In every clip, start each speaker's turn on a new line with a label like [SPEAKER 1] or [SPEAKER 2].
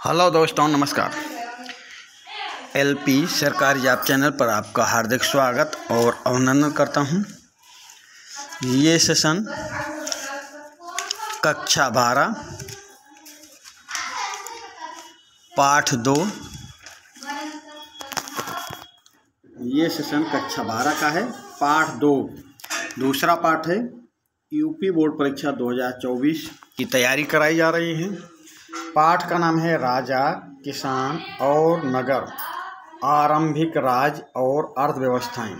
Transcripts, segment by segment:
[SPEAKER 1] Hello दोस्तों, नमस्कार। LP सरकारी जॉब चैनल पर आपका हार्दिक स्वागत और अभिनंदन करता हूं। ये सेशन कक्षा 12 पाठ 2। ये सेशन कक्षा 12 का है, पाठ 2। दूसरा पाठ है यूपी बोर्ड परीक्षा 2024 की तैयारी कराई जा रही है। पाठ का नाम है राजा, किसान और नगर, आरंभिक राज्य और अर्थव्यवस्थाएं।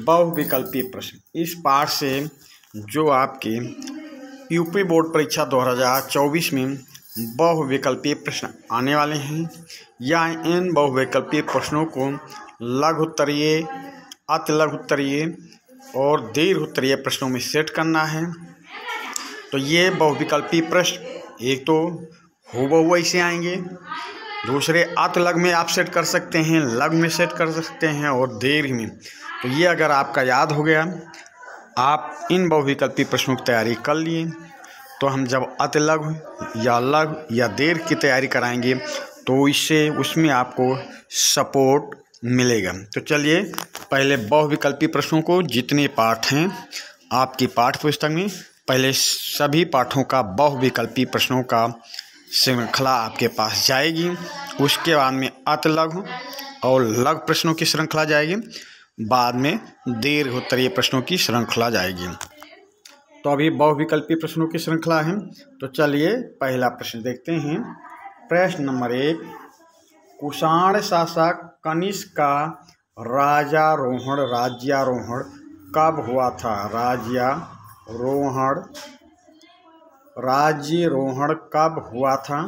[SPEAKER 1] बहुविकल्पीय प्रश्न। इस पाठ से जो आपके यूपी बोर्ड परीक्षा 2024 में बहुविकल्पीय प्रश्न आने वाले हैं, या इन बहुविकल्पीय प्रश्नों को लघु उत्तरीय, अति लघु उत्तरीय और दीर्घ उत्तरीय प्रश्नों में सेट करना है। तो ये बहुविकल्पीय प्रश्न एक तो हूबहू ऐसे आएंगे, दूसरे अति लघु में आप सेट कर सकते हैं, लघु में सेट कर सकते हैं और दीर्घ में। तो ये अगर आपका याद हो गया, आप इन बहुविकल्पीय प्रश्नों की तैयारी कर लिए, तो हम जब अति लघु या लघु या दीर्घ की तैयारी कराएंगे तो इससे उसमें आपको सपोर्ट मिलेगा। तो चलिए पहले बहुविकल्पीय प्रश्नों को, जितने पाठ हैं आपकी पाठ्य पुस्तक में, पहले सभी पाठों का बहुविकल्पीय प्रश्नों का श्रृंखला आपके पास जाएगी। उसके बाद में अति लघु और लघु प्रश्नों की श्रृंखला जाएगी, बाद में दीर्घ उत्तरीय प्रश्नों की श्रृंखला जाएगी। तो अभी बहुविकल्पीय प्रश्नों की श्रृंखला है। तो चलिए पहला प्रश्न देखते हैं। प्रश्न नंबर 1, कुषाण शासक कनिष्क का राज्यारोहण कब हुआ था? राज्यारोहण कब हुआ था?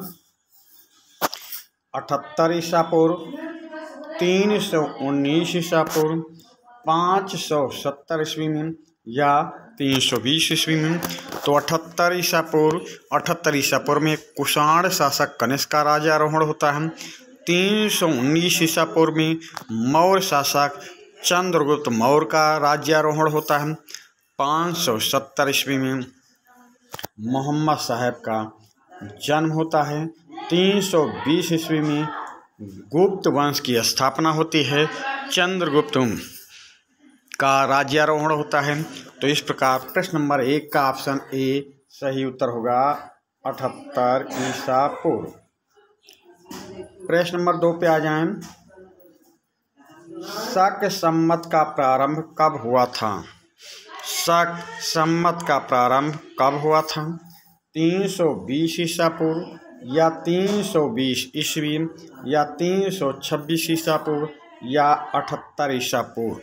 [SPEAKER 1] 78 ईसा पूर्व, 319 ईसा पूर्व, 570 ईस्वी में या 320 ईस्वी में। तो 78 ईसा पूर्व में कुषाण शासक कनिष्क का राज्यारोहण होता है। 319 ईसा पूर्व में मौर्य शासक चंद्रगुप्त मौर्य का राज्यारोहण होता है। 570 ईस्वी में मोहम्मद साहब का जन्म होता है। 320 ईस्वी में गुप्त वंश की स्थापना होती है, चंद्रगुप्त का राज्यारोहण होता है। तो इस प्रकार प्रश्न नंबर 1 का ऑप्शन ए सही उत्तर होगा, 78 ईसा पूर्व। प्रश्न नंबर 2 पे आ जाएं। शक संवत का प्रारंभ कब हुआ था? शक संवत का प्रारंभ कब हुआ था? 320 ईसा पूर्व या 320 ईस्वी या 326 ईसा पूर्व या 78 ईसा पूर्व।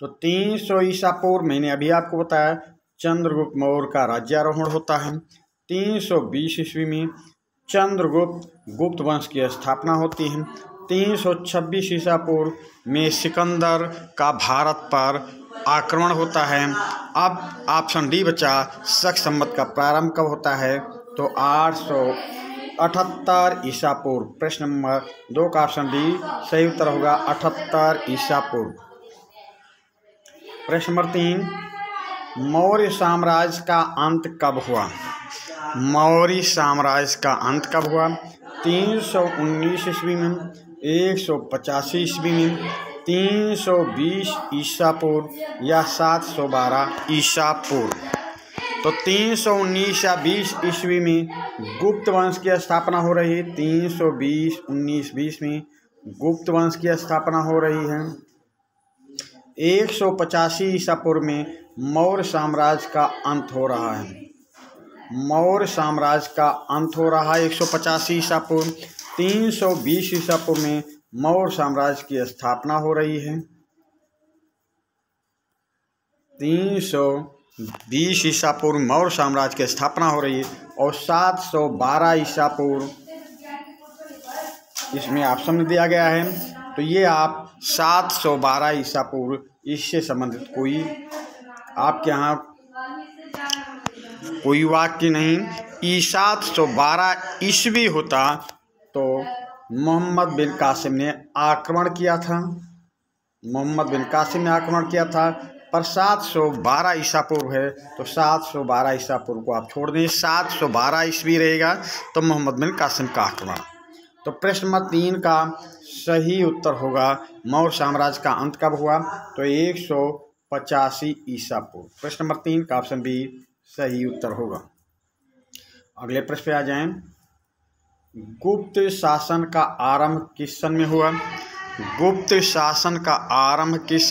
[SPEAKER 1] तो 300 ईसा पूर्व मैंने अभी आपको बताया चंद्रगुप्त मौर्य का राज्यारोहण होता है। 320 ईस्वी में चंद्रगुप्त गुप्त वंश की स्थापना होती है। 326 ईसा पूर्व में सिकंदर का भारत पर आक्रमण होता है। अब ऑप्शन डी बचा, शक संवत का प्रारंभ कब होता है? तो 878 ईसा पूर्व। प्रश्न नंबर 2 का ऑप्शन डी सही उत्तर होगा, 78 ईसा पूर्व। प्रश्न नंबर 3, मौर्य साम्राज्य का अंत कब हुआ? मौर्य साम्राज्य का अंत कब हुआ? 319 ईस्वी में, 185 ईस्वी में, 320 ईसा पूर्व या 712 ईसा पूर्व। तो 319 या 20 ईस्वी में गुप्त वंश की स्थापना हो रही है। 320, 1920 में गुप्त वंश की स्थापना हो रही है। 185 ईसा पूर्व में मौर्य साम्राज्य का अंत हो रहा है। मौर्य साम्राज्य का अंत हो रहा है 185 ईसा पूर्व। 320 ईसा पूर्व में मौर्य साम्राज्य की स्थापना हो रही है। 320 ईसा पूर्व मौर्य साम्राज्य की स्थापना हो रही है और 712 ईसा पूर्व इसमें ऑप्शन में दिया गया है। तो ये आप 712 ईसा पूर्व, इससे संबंधित कोई आपके यहाँ कोई वाक्य नहीं। 712 ईस्वी होता तो मोहम्मद बिन कासिम ने आक्रमण किया था। मोहम्मद बिन कासिम ने आक्रमण किया था पर 712 ईसा पूर्व है, तो 712 ईसा पूर्व को आप छोड़ दें। 712 ईस्वी रहेगा तो मोहम्मद बिन कासिम का आक्रमण। तो प्रश्न नंबर 3 का सही उत्तर होगा मौर्य साम्राज्य का अंत कब हुआ, तो 185 ईसा पूर्व। प्रश्न नंबर 3 का ऑप्शन बी सही उत्तर होगा। अगले प्रश्न पे आ जाएं। गुप्त शासन का आरंभ किस सन में हुआ? गुप्त शासन का आरंभ किस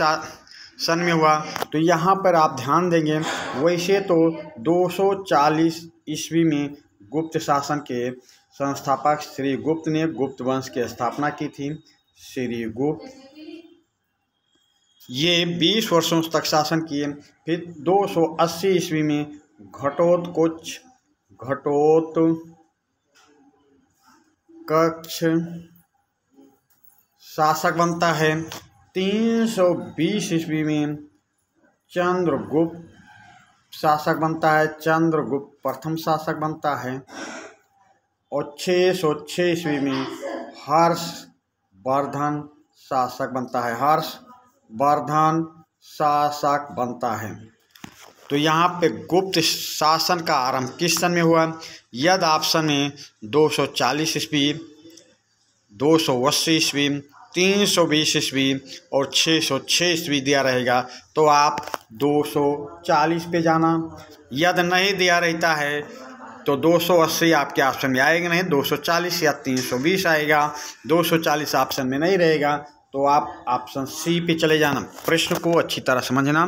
[SPEAKER 1] सन में हुआ? तो यहाँ पर आप ध्यान देंगे, वैसे तो 240 ईस्वी में गुप्त शासन के संस्थापक श्री गुप्त ने गुप्त वंश की स्थापना की थी। श्री गुप्त ये 20 वर्षों तक शासन किए। फिर 280 ईस्वी में घटोत्कच शासक बनता है। 320 ईस्वी में चंद्रगुप्त शासक बनता है, चंद्रगुप्त प्रथम शासक बनता है। और 606 ईस्वी में हर्षवर्धन शासक बनता है, हर्षवर्धन शासक बनता है। तो यहाँ पे गुप्त शासन का आरंभ किस सन में हुआ? यदि ऑप्शन में 240 ईस्वी, 280 ईस्वी, 320 ईस्वी और 606 ईस्वी दिया रहेगा तो आप 240 पे जाना। यदि नहीं दिया रहता है तो 280 आपके ऑप्शन में आएगा नहीं, 240 या 320 आएगा। 240 ऑप्शन में नहीं रहेगा तो आप ऑप्शन सी पे चले जाना। प्रश्न को अच्छी तरह समझना।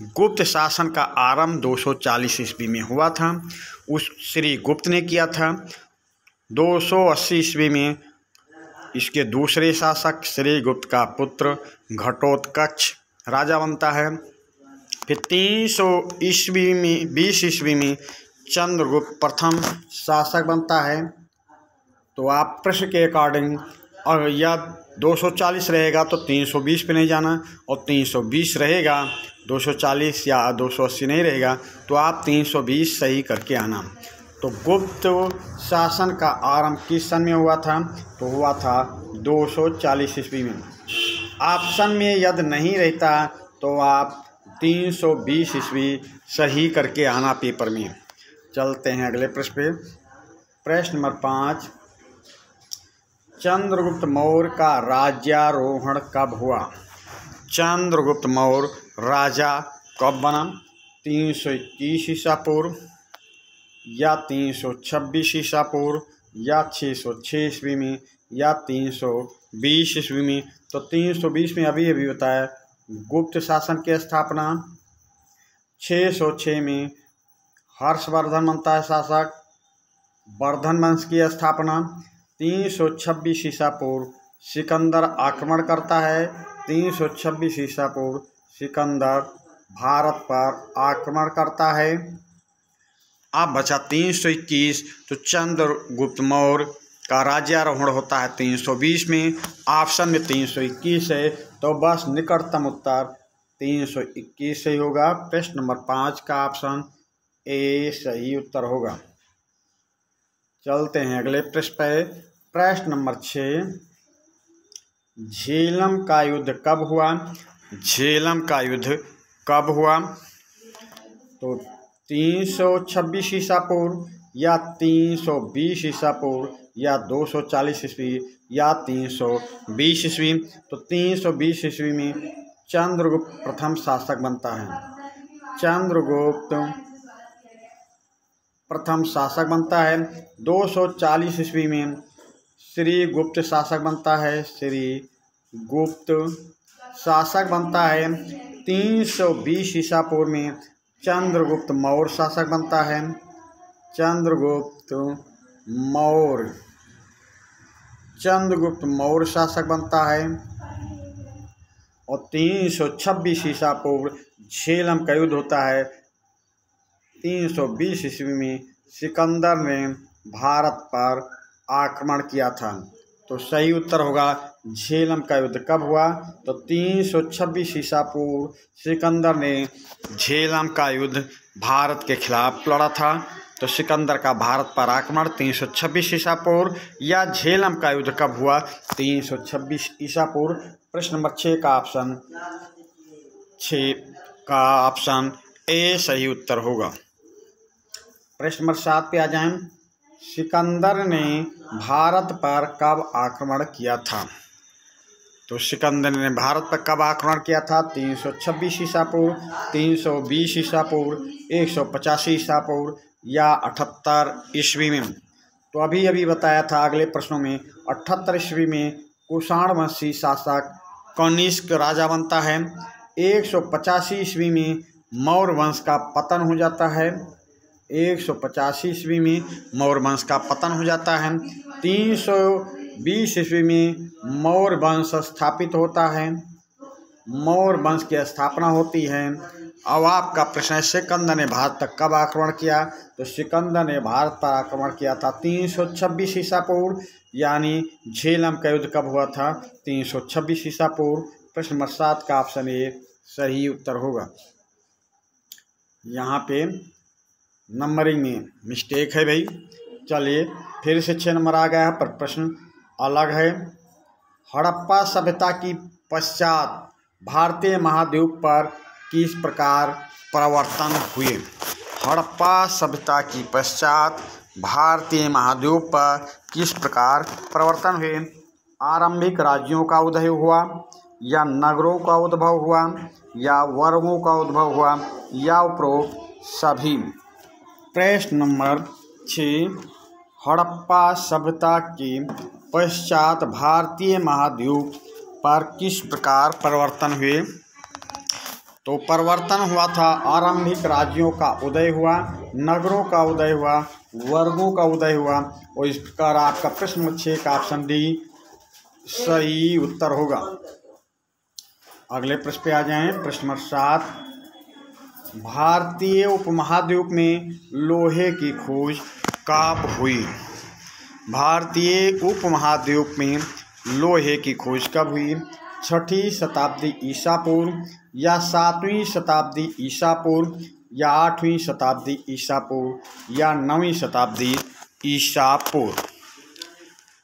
[SPEAKER 1] गुप्त शासन का आरंभ 240 ईस्वी में हुआ था, उस श्री गुप्त ने किया था। 280 ईस्वी में इसके दूसरे शासक श्री गुप्त का पुत्र घटोत्कच राजा बनता है। फिर 300 ईस्वी में 20 ईस्वी में चंद्रगुप्त प्रथम शासक बनता है। तो आप प्रश्न के अकॉर्डिंग और या 240 रहेगा तो 320 पे नहीं जाना, और 320 रहेगा 240 या 280 नहीं रहेगा तो आप 320 सही करके आना। तो गुप्त शासन का आरंभ किस सन में हुआ था? तो हुआ था 240 ईस्वी में। ऑप्शन में यदि नहीं रहता तो आप 320 ईस्वी सही करके आना पेपर में। चलते हैं अगले प्रश्न पे। प्रश्न नंबर 5, चंद्रगुप्त मौर्य का राज्यारोहण कब हुआ? चंद्रगुप्त मौर्य राजा कब बना? 321 ईसा पूर्व या 326 ईसा पूर्व या 606 ईस्वी में या 320 ईस्वी में? तो 320 में अभी बताया गुप्त शासन की स्थापना। 606 में हर्षवर्धन बनता है शासक, वर्धन वंश की स्थापना। 326 ईसा पूर्व सिकंदर आक्रमण करता है। 326 ईसा पूर्व सिकंदर भारत पर आक्रमण करता है। अब बचा 321, तो चंद्रगुप्त मौर्य का राज्यारोहण होता है 320 में। ऑप्शन में 321 है तो बस निकटतम उत्तर 321 सही होगा। प्रश्न नंबर 5 का ऑप्शन ए सही उत्तर होगा। चलते हैं अगले प्रश्न पे। प्रश्न नंबर 6, झेलम का युद्ध कब हुआ? झेलम का युद्ध कब हुआ? तो 326 ईसा पूर्व या 320 ईसा पूर्व या 240 ईस्वी या 320 ईस्वी? तो 320 ईस्वी में चंद्रगुप्त प्रथम शासक बनता है। चंद्रगुप्त प्रथम शासक बनता है। 240 ईस्वी में श्री गुप्त शासक बनता है, श्री गुप्त शासक बनता है। 320 ईसा पूर्व में चंद्रगुप्त मौर्य शासक बनता है, चंद्रगुप्त मौर्य शासक बनता है। और 326 ईसा पूर्व झेलम का युद्ध होता है। 320 ईस्वी में सिकंदर ने भारत पर आक्रमण किया था। तो सही उत्तर होगा झेलम का युद्ध कब हुआ? तो 326 ईसा पूर्व सिकंदर ने झेलम का युद्ध भारत के खिलाफ लड़ा था। तो सिकंदर का भारत पर आक्रमण 326 ईसा पूर्व या झेलम का युद्ध कब हुआ? 326 ईसा पूर्व। प्रश्न नंबर 6 का ऑप्शन 6 का ऑप्शन ए सही उत्तर होगा। प्रश्न नंबर 7 पे आ जाएं। सिकंदर ने भारत पर कब आक्रमण किया था? तो सिकंदर ने भारत पर कब आक्रमण किया था? 326 ईसा पूर्व, 320 ईसा पूर्व, 185 ईसा पूर्व या 78 ईस्वी में? तो अभी बताया था अगले प्रश्नों में 78 ईस्वी में कुषाण वंशी शासक कनिष्क राजा बनता है। 185 ईस्वी में मौर्य वंश का पतन हो जाता है। 185 ईस्वी में मौर्य वंश का पतन हो जाता है। 320 ईस्वी में मौर्य वंश स्थापित होता है। मौर्य वंश की स्थापना होती है। अब आपका प्रश्न है सिकंदर ने भारत पर कब आक्रमण किया? तो सिकंदर ने भारत पर आक्रमण किया था 326 ईसा पूर्व, यानी झेलम का युद्ध कब हुआ था? 326 ईसा पूर्व। प्रश्न नंबर 7 का ऑप्शन ए सही उत्तर होगा। यहाँ पे नंबरिंग में मिस्टेक है भाई। चलिए फिर से 6 नंबर आ गया है, पर प्रश्न अलग है। हड़प्पा सभ्यता की पश्चात भारतीय महाद्वीप पर किस प्रकार परिवर्तन हुए? हड़प्पा सभ्यता की पश्चात भारतीय महाद्वीप पर किस प्रकार परिवर्तन हुए? आरंभिक राज्यों का उदय हुआ, या नगरों का उद्भव हुआ, या वर्गों का उद्भव हुआ, या उपरोक्त सभी? प्रश्न नंबर 6। हड़प्पा सभ्यता के पश्चात भारतीय महाद्वीप पर किस प्रकार परिवर्तन हुए? तो परिवर्तन हुआ था, आरंभिक राज्यों का उदय हुआ, नगरों का उदय हुआ, वर्गों का उदय हुआ, और इस प्रकार आपका प्रश्न नंबर 6 का ऑप्शन डी सही उत्तर होगा। अगले प्रश्न पे आ जाएं। प्रश्न नंबर 7। भारतीय उपमहाद्वीप में लोहे की खोज कब हुई? भारतीय उपमहाद्वीप में लोहे की खोज कब हुई? 6वीं शताब्दी ईसा पूर्व, या 7वीं शताब्दी ईसा पूर्व, या 8वीं शताब्दी ईसा पूर्व, या 9वीं शताब्दी ईसा पूर्व?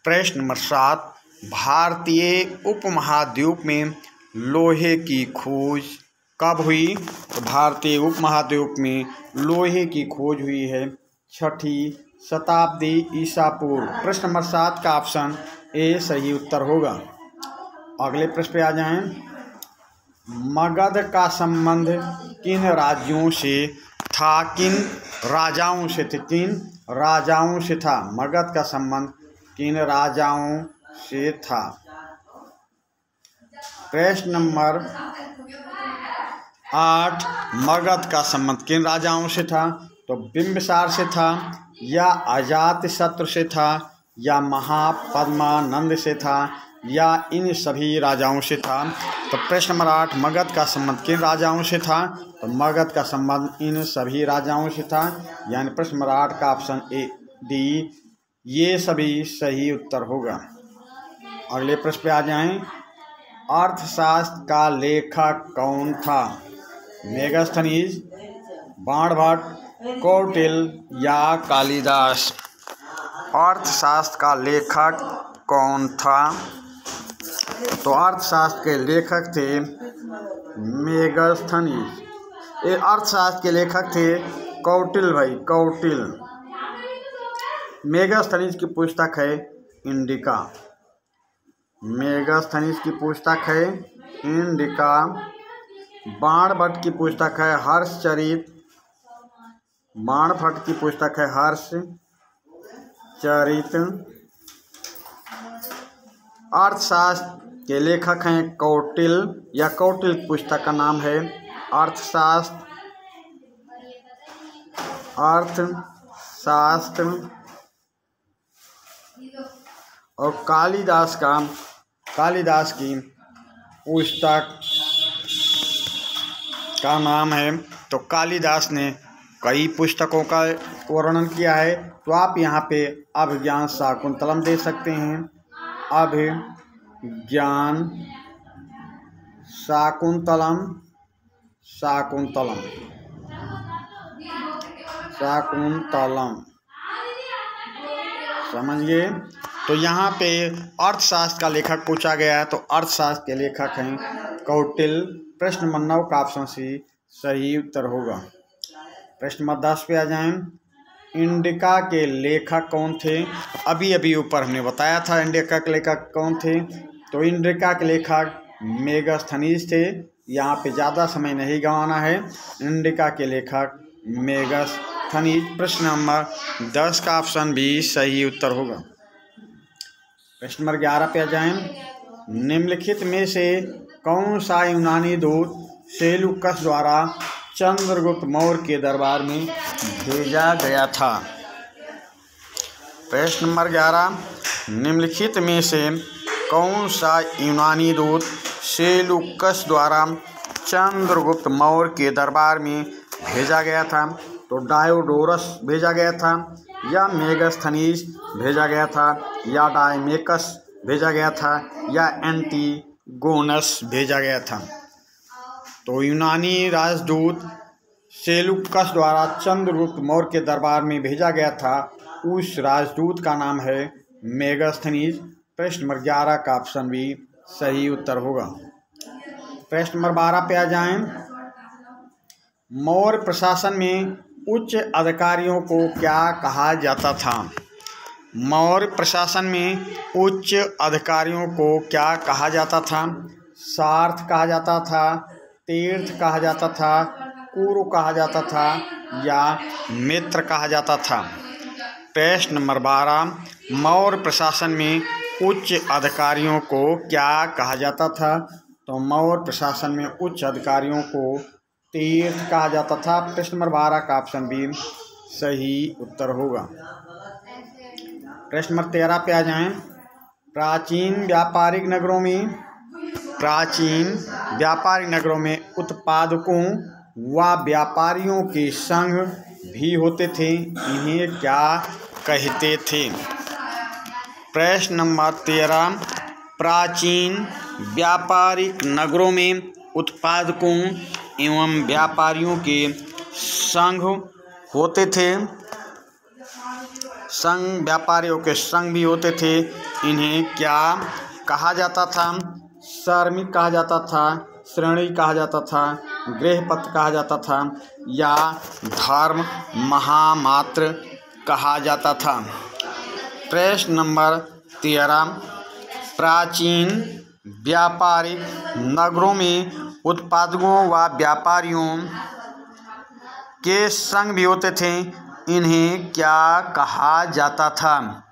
[SPEAKER 1] प्रश्न नंबर 7। भारतीय उपमहाद्वीप में लोहे की खोज कब हुई? तो भारतीय उपमहाद्वीप में लोहे की खोज हुई है 6वीं शताब्दी ईसा पूर्व। प्रश्न नंबर 7 का ऑप्शन ए सही उत्तर होगा। अगले प्रश्न पे आ जाएं। मगध का संबंध किन राज्यों से था? किन राजाओं से थे? किन राजाओं से था? मगध का संबंध किन राजाओं से था? प्रश्न नंबर 8। मगध का संबंध किन राजाओं से था? तो बिंबिसार से था, या अजातशत्रु से था, या महापद्मानंद से था, या इन सभी राजाओं से था? तो प्रश्न नंबर 8। मगध का संबंध किन राजाओं से था? तो मगध का संबंध इन सभी राजाओं से था, यानी प्रश्न नंबर 8 का ऑप्शन ए डी ये सभी सही उत्तर होगा। अगले प्रश्न पे आ जाएं। अर्थशास्त्र का लेखक कौन था? मेगास्थनीज, बाणभट्ट, कौटिल्य या कालिदास? अर्थशास्त्र का लेखक कौन था? तो अर्थशास्त्र के लेखक थे मेगास्थनीज। ये अर्थशास्त्र के लेखक थे कौटिल्य भाई, कौटिल्य। मेगास्थनीज की पुस्तक है इंडिका। मेगास्थनीज की पुस्तक है इंडिका। बाणभट्ट की पुस्तक है हर्षचरित। बाणभट्ट की पुस्तक है हर्षचरित। अर्थशास्त्र के लेखक हैं कौटिल्य, या कौटिल्य पुस्तक का नाम है अर्थशास्त्र। और कालिदास की पुस्तक का नाम है। तो कालिदास ने कई पुस्तकों का वर्णन किया है। तो आप यहाँ पे अभिज्ञान शाकुंतलम दे सकते हैं। अभिज्ञान शाकुंतलम, समझिए। तो यहाँ पे अर्थशास्त्र का लेखक पूछा गया है, तो अर्थशास्त्र के लेखक हैं कौटिल्य। प्रश्न नंबर 9 का ऑप्शन सी सही उत्तर होगा। प्रश्न नंबर 10 पे आ जाएं। इंडिका के लेखक कौन थे? अभी अभी ऊपर हमने बताया था इंडिका के लेखक कौन थे। तो इंडिका के लेखक मेगास्थनीज थे। यहाँ पे ज़्यादा समय नहीं गंवाना है। इंडिका के लेखक मेगास्थनीज। प्रश्न नंबर 10 का ऑप्शन भी सही उत्तर होगा। प्रश्न नंबर 11 पे आ जाएं। निम्नलिखित में से कौन सा यूनानी दूत सेल्यूकस द्वारा चंद्रगुप्त मौर्य के दरबार में भेजा गया था? प्रश्न नंबर 11। निम्नलिखित में से कौन सा यूनानी दूत सेल्यूकस द्वारा चंद्रगुप्त मौर्य के दरबार में भेजा गया था? तो डायोडोरस भेजा गया था, या मेगास्थनीज भेजा गया था, या डायमेकस भेजा गया था, या एंटीगोनस भेजा गया था? तो यूनानी राजदूत सेल्यूकस द्वारा चंद्रगुप्त मौर्य के दरबार में भेजा गया था, उस राजदूत का नाम है मेगास्थनीज। प्रश्न नंबर 11 का ऑप्शन भी सही उत्तर होगा। प्रश्न नंबर 12 पे आ जाएं। मौर्य प्रशासन में उच्च अधिकारियों को क्या कहा जाता था? मौर्य प्रशासन में उच्च अधिकारियों को क्या कहा जाता था? सार्थ कहा जाता था, तीर्थ कहा जाता था, कुरु कहा जाता था, या मित्र कहा जाता था? प्रश्न नंबर 12। मौर्य प्रशासन में उच्च अधिकारियों को क्या कहा जाता था? तो मौर्य प्रशासन में उच्च अधिकारियों को तीर्थ कहा जाता था। प्रश्न नंबर 12 का ऑप्शन भी सही उत्तर होगा। प्रश्न नंबर 13 पे आ जाएं। प्राचीन व्यापारिक नगरों में उत्पादकों व व्यापारियों के संघ भी होते थे, इन्हें क्या कहते थे? प्रश्न नंबर 13। प्राचीन व्यापारिक नगरों में उत्पादकों एवं व्यापारियों के संघ होते थे, व्यापारियों के संघ भी होते थे, इन्हें क्या कहा जाता था? श्रमिक कहा जाता था, श्रेणी कहा जाता था, गृहपत्र कहा जाता था, या धर्म महामात्र कहा जाता था? प्रश्न नंबर 13। प्राचीन व्यापारिक नगरों में उत्पादकों व व्यापारियों के संघ भी होते थे, इन्हें क्या कहा जाता था?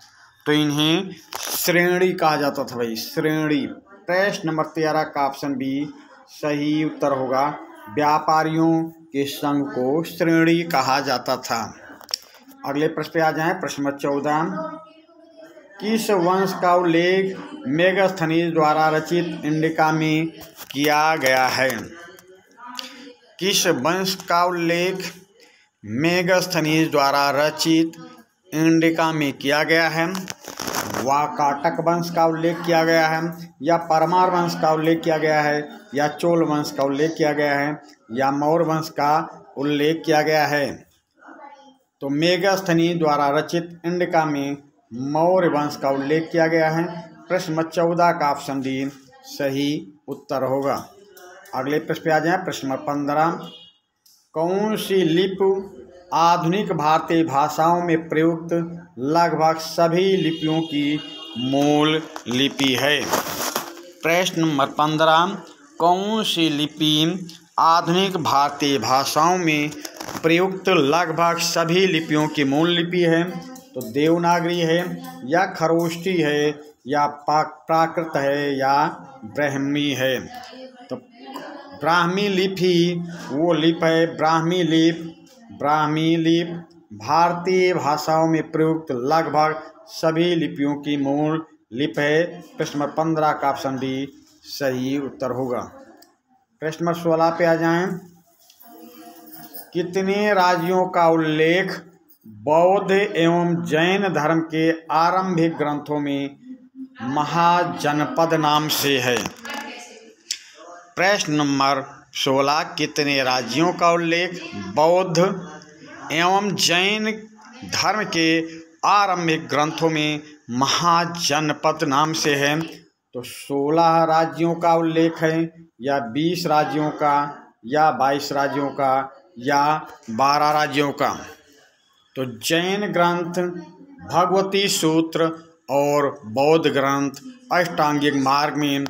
[SPEAKER 1] तो इन्हें श्रेणी कहा जाता था भाई, श्रेणी। प्रश्न नंबर 13 का ऑप्शन भी सही उत्तर होगा। व्यापारियों के संघ को श्रेणी कहा जाता था। अगले प्रश्न पे आ जाएं। प्रश्न नंबर 14। किस वंश का उल्लेख मेगास्थनीज द्वारा रचित इंडिका में किया गया है? किस वंश का उल्लेख मेगास्थनीज द्वारा रचित इंडिका में किया गया है? वाकाटक वंश का उल्लेख किया गया है, या परमार वंश का उल्लेख किया गया है, या चोल वंश का उल्लेख किया गया है, या मौर्य वंश का उल्लेख किया गया है? तो मेगास्थनीज द्वारा रचित इंडिका में मौर्य वंश का उल्लेख किया गया है। प्रश्न नंबर 14 का ऑप्शन डी सही उत्तर होगा। अगले प्रश्न पे आ जाएं। प्रश्न नंबर 15। कौन सी लिपि आधुनिक भारतीय भाषाओं में प्रयुक्त लगभग सभी लिपियों की मूल लिपि है? प्रश्न नंबर 15। कौन सी लिपि आधुनिक भारतीय भाषाओं में प्रयुक्त लगभग सभी लिपियों की मूल लिपि है? तो देवनागरी है, या खरोष्ठी है, या प्राकृत है, या ब्राह्मी है? तो ब्राह्मी लिपि ही वो लिपि है। ब्राह्मी लिपि भारतीय भाषाओं में प्रयुक्त लगभग सभी लिपियों की मूल लिपि है। प्रश्न नंबर 15 का ऑप्शन डी सही उत्तर होगा। प्रश्न नंबर 16 पे आ जाएं। कितने राज्यों का उल्लेख बौद्ध एवं जैन धर्म के आरंभिक ग्रंथों में महाजनपद नाम से है? प्रश्न नंबर 16। कितने राज्यों का उल्लेख बौद्ध एवं जैन धर्म के आरंभिक ग्रंथों में महाजनपद नाम से है? तो 16 राज्यों का उल्लेख है, या 20 राज्यों का या 22 राज्यों का या 12 राज्यों का। तो जैन ग्रंथ भगवती सूत्र और बौद्ध ग्रंथ अष्टांगिक मार्ग में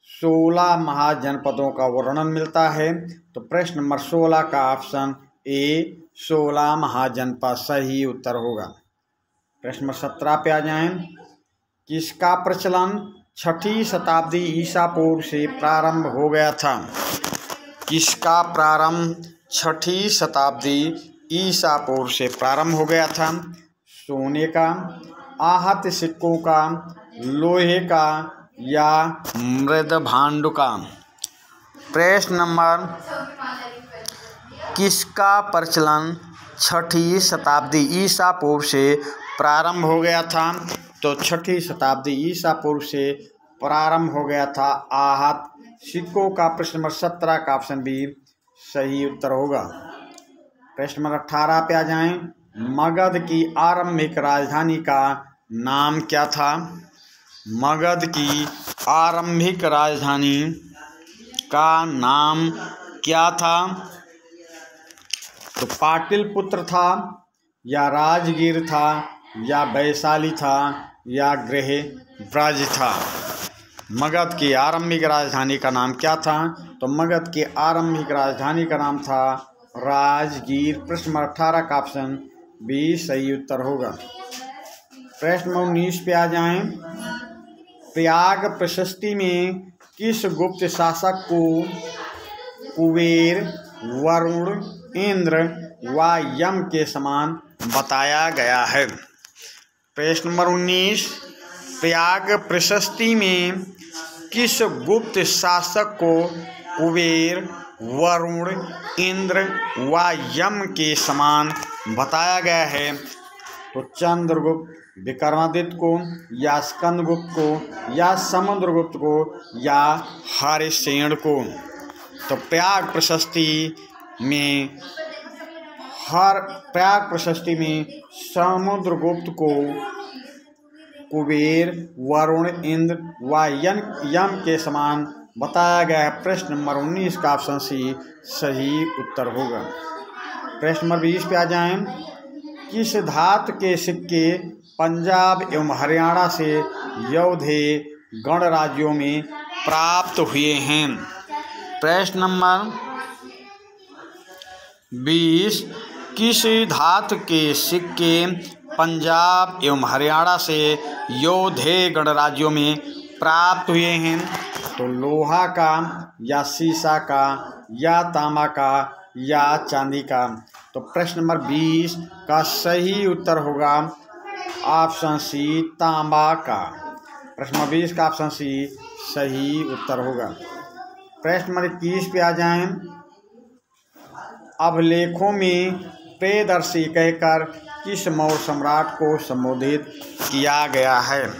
[SPEAKER 1] 16 महाजनपदों का वर्णन मिलता है। तो प्रश्न नंबर 16 का ऑप्शन ए 16 महाजनपद सही उत्तर होगा। प्रश्न नंबर 17 पे आ जाएं। किसका प्रचलन 6ठी शताब्दी ईसा पूर्व से प्रारंभ हो गया था? किसका प्रारंभ 6ठी शताब्दी ईसा पूर्व से प्रारंभ हो गया था? सोने का, आहत सिक्कों का, लोहे का या मृद भांड का? प्रश्न नंबर किसका प्रचलन 6ठी शताब्दी ईसा पूर्व से प्रारंभ हो गया था? तो 6ठी शताब्दी ईसा पूर्व से प्रारंभ हो गया था आहत सिक्कों का। प्रश्न नंबर 17 का ऑप्शन बी सही उत्तर होगा। प्रश्न नंबर 18 पे आ जाएं। मगध की आरंभिक राजधानी का नाम क्या था? मगध की आरंभिक राजधानी का नाम क्या था? तो पाटलिपुत्र था या राजगीर था या वैशाली था या गृहब्रज था? मगध की आरंभिक राजधानी का नाम क्या था? तो मगध की आरंभिक राजधानी का नाम था राजगीर। प्रश्न नंबर 18 का ऑप्शन बी सही उत्तर होगा। प्रश्न नंबर 19 पे आ जाएं। प्रयाग प्रशस्ति में किस गुप्त शासक को कुबेर, वरुण, इंद्र व यम के समान बताया गया है? प्रश्न नंबर 19। प्रयाग प्रशस्ति में किस गुप्त शासक को कुबेर, वरुण, इंद्र व यम के समान बताया गया है? तो चंद्रगुप्त, विक्रमादित्य को या स्कंदगुप्त को या समुद्रगुप्त को या हरिसेन को? तो प्रयाग प्रशस्ति में समुद्रगुप्त को कुबेर, वरुण, इंद्र व यम के समान बताया गया है। प्रश्न नंबर 19 का ऑप्शन सी सही उत्तर होगा। प्रश्न नंबर 20 पे आ जाएं। किस धातु के सिक्के पंजाब एवं हरियाणा से योधे गणराज्यों में प्राप्त हुए हैं? प्रश्न नंबर 20। किस धातु के सिक्के पंजाब एवं हरियाणा से योधे गणराज्यों में प्राप्त हुए हैं? तो लोहा का या शीशा का या तांबा का या चांदी का? तो प्रश्न नंबर 20 का सही उत्तर होगा ऑप्शन सी तांबा का। प्रश्न नंबर 20 का ऑप्शन सी सही उत्तर होगा। प्रश्न नंबर 21 पे आ जाएं। अभिलेखों में प्रियदर्शी कहकर किस मौर्य सम्राट को संबोधित किया गया है?